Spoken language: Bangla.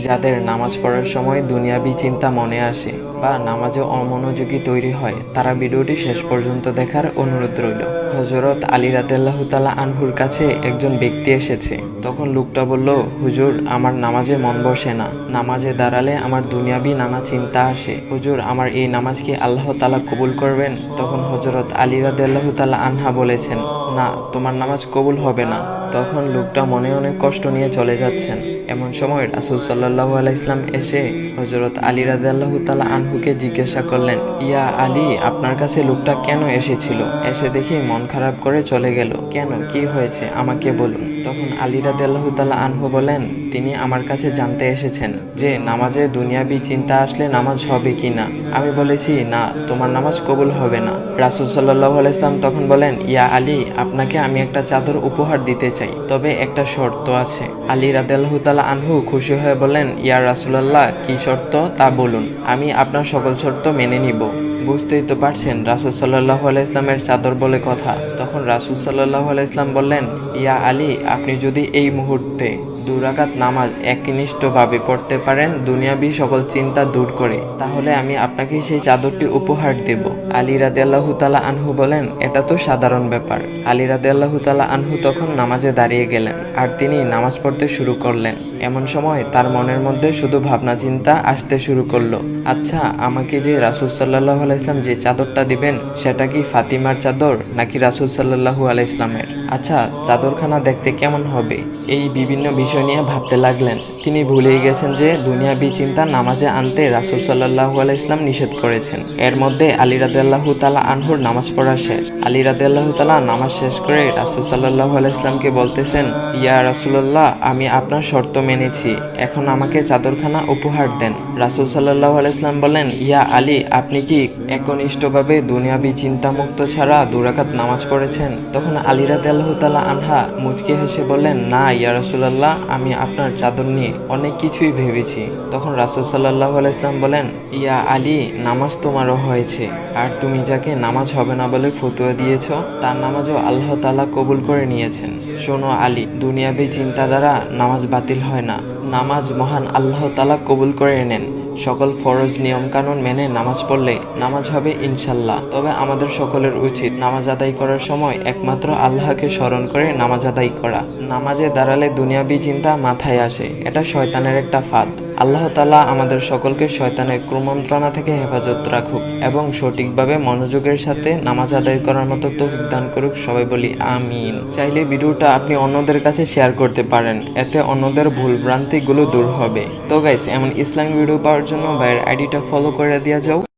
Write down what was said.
যাদের নামাজ পড়ার সময় দুনিয়াবি চিন্তা মনে আসে বা নামাজে অমনোযোগী তৈরি হয়, তারা ভিডিওটি শেষ পর্যন্ত দেখার অনুরোধ রইল। হযরত আলী রাদিয়াল্লাহু তাআলা আনহুর কাছে একজন ব্যক্তি এসেছে। তখন লোকটা বলল, হুজুর, আমার নামাজে মন বসে না। নামাজে দাঁড়ালে আমার দুনিয়াবি নানা চিন্তা আসে। হুজুর, আমার এই নামাজ কি আল্লাহ তাআলা কবুল করবেন? তখন হযরত আলী রাদিয়াল্লাহু তাআলা আনহা বলেছেন, না, তোমার নামাজ কবুল হবে না। তখন লোকটা মনে অনেক কষ্ট নিয়ে চলে যাচ্ছেন। এমন সময় রাসূল সাল্লাল্লাহু আলাইহি ওয়াসাল্লাম এসে হযরত আলী রাদিয়াল্লাহু তাআলা আনহুকে জিজ্ঞাসা করলেন, ইয়া আলী, আপনার কাছে লোকটা কেন এসেছিল? এসে দেখি মন খারাপ করে চলে গেল। কেন, কি হয়েছে আমাকে বলুন। তখন আলী রাদিয়াল্লাহু তাআলা আনহু বলেন, তিনি আমার কাছে জানতে এসেছেন যে নামাজে দুনিয়াবি চিন্তা আসলে নামাজ হবে কিনা। আমি বলেছি, না, তোমার নামাজ কবুল হবে না। রাসূল সাল্লাল্লাহু আলাইহি ওয়াসাল্লাম তখন বলেন, ইয়া আলী, আপনাকে আমি একটা চাদর উপহার দিতে চাই, তবে একটা শর্ত আছে। আলী রাদিয়াল্লাহু তাআলা আনহু খুশি হয়ে বলেন, ইয়া রাসূলুল্লাহ, কি শর্ত তা বলুন, আমি আপনার সকল শর্ত মেনে নিব। বুঝতেই তো পারছেন রাসূল সাল্লাল্লাহু আলাইহি ইসলামের চাদর বলে কথা। তখন রাসূল সাল্লাল্লাহু আলাইহি ইসলাম বললেন, ইয়া আলী, আপনি যদি এই মুহূর্তে 2 রাকাত নামাজ একনিষ্ঠভাবে পড়তে পারেন দুনিয়াবি সকল চিন্তা দূর করে, তাহলে আমি আপনাকে সেই চাদরটি উপহার দেব। আলী রাদিয়াল্লাহু তাআলা আনহু বলেন, এটা তো সাধারণ ব্যাপার। আলী রাদিয়াল্লাহু তাআলা আনহু তখন নামাজে দাঁড়িয়ে গেলেন আর তিনি নামাজ পড়তে শুরু করলেন। এমন সময় তার মনের মধ্যে শুধু ভাবনা চিন্তা আসতে শুরু করলো, আচ্ছা, আমাকে যে রাসূল সাল্লাল্লাহু আলাইহি ইসলাম যে চাদরটা দিবেন, সেটা কি ফাতিমার চাদর নাকি রাসূল সাল্লাল্লাহু আলাইহি ইসলামের? আচ্ছা, চাদরখানা দেখতে কেমন হবে? এই বিভিন্ন বিষয় নিয়ে ভাবতে লাগলেন। তিনি ভুলেই গেছেন যে দুনিয়াবি চিন্তা নামাজে আনতে রাসূল সাল্লাল্লাহু আলাইহি ইসলাম নিষেধ করেছেন। এর মধ্যে আলী রাদিয়াল্লাহু তাআলা আনহুর নামাজ পড়া শেষ। আলী রাদিয়াল্লাহু তাআলা নামাজ শেষ করে রাসূল সাল্লাল্লাহু আলাইহি ইসলামকে বলতেছেন, ইয়া রাসূলুল্লাহ, আমি আপনার শর্ত মেনেছি, এখন আমাকে চাদরখানা উপহার দেন। রাসূল সাল্লাল্লাহু আলাইহি ইসলাম বলেন, ইয়া আলী, আপনি কি একনিষ্ঠভাবে দুনিয়াবি চিন্তামুক্ত ছাড়া 2 রাকাত নামাজ পড়েছেন? তখন আলী রাদিয়াল্লাহু তাআলা আনহা মুচকি হেসে বললেন, না ইয়া রাসূলুল্লাহ, আমি আপনার চাদর নিয়ে অনেক কিছুই ভেবেছি। তখন রাসূল সাল্লাল্লাহু আলাইহি ইসলাম বলেন, ইয়া আলী, নামাজ তোমারও হয়েছে, আর তুমি যাকে নামাজ হবে না বলে ফতোয়া দিয়েছ, তার নামাজও আল্লাহ তাআলা কবুল করে নিয়েছেন। শোনো আলী, দুনিয়াবি চিন্তা দ্বারা নামাজ বাতিল হয় না, নামাজ মহান আল্লাহ তাআলা কবুল করে নেন। সকল ফরজ নিয়ম কানুন মেনে নামাজ পড়লে নামাজ হবে ইনশাল্লাহ। তবে আমাদের সকলের উচিত নামাজ আদায় করার সময় একমাত্র আল্লাহকে স্মরণ করে নামাজ আদায় করা। নামাজে দাঁড়ালে দুনিয়াবি চিন্তা মাথায় আসে, এটা শয়তানের একটা ফাঁদ। আল্লাহ তাআলা আমাদের সকলকে শয়তানের কুমন্ত্রণা থেকে হেফাজত রাখুক এবং সঠিকভাবে মনোযোগের সাথে নামাজ আদায় করার মতো তৌফিক দান করুক। সবাই বলি আমিন। চাইলে ভিডিওটা আপনি অন্যদের কাছে শেয়ার করতে পারেন, এতে অন্যদের ভুল ভ্রান্তিগুলো দূর হবে। তো গাইস, এমন ইসলামিক ভিডিও পাওয়ার জন্য ভাইয়ের আইডিটা ফলো করে দেওয়া যাও।